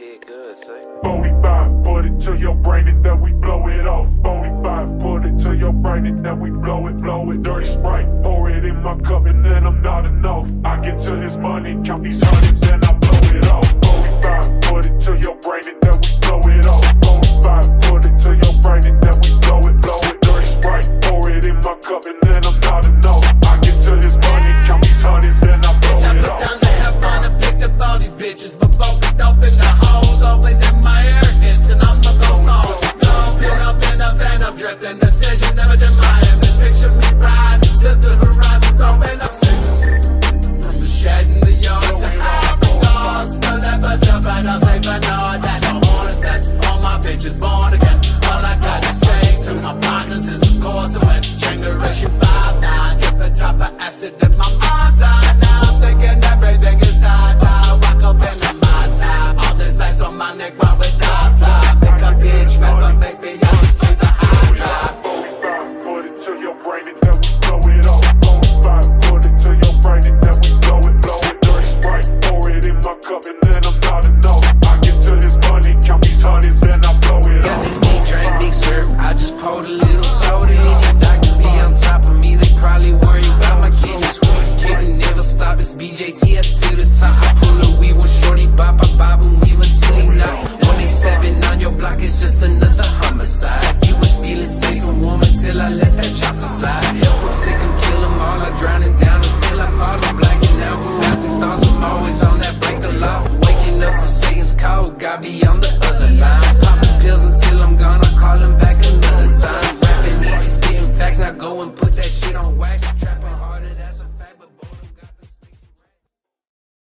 did good, say. 45, put it to your brain and then we blow it off. 45, put it to your brain and then we blow it. Dirty Sprite, pour it in my cup and then I'm not enough. I get to this money, count these hundreds, then I blow it off. 45, put it to your brain and then we blow it off. 45, put it to your brain and then we blow it. Dirty Sprite, pour it in my cup and then I'm not enough. I get to this money, count these hundreds, then I blow I it put off. down the headline and picked up all these bitches, but focused up in the hoes, always in my earnest, and I'ma go slow. Don't put up in a van, I'm drifting, decision never deny him. Just picture me riding to the horizon, throwing up sixes from the shed in the yard. Say hi, dogs, still that buzz up, and I'll say, but no, that don't understand. All my bitches born again. All I gotta say to my partners is, of course, I went generation 5, 9, drip and drop of acid in my mind's eye. Now I'm thinking everything is tied down. Walk up in my time. All this ice on my neck while we die fly. Make a bitch rapper, make me out the street the high drive. 45, put it to your brain and then we blow it off. 45, put it to your brain and then we blow it. Dirty Sprite, pour it in my cup and then I'm not enough. I get to this money, count these hundreds, then I blow it Got off. this big drink, big syrup. I just poured a little soda in. The doctors be on top of me. They probably worry about my kidneys. Kidney never stop. It's BJTS to the top. I'm full of weed with shorty bop. I bob and weave until he knock. 187 on your block is just enough.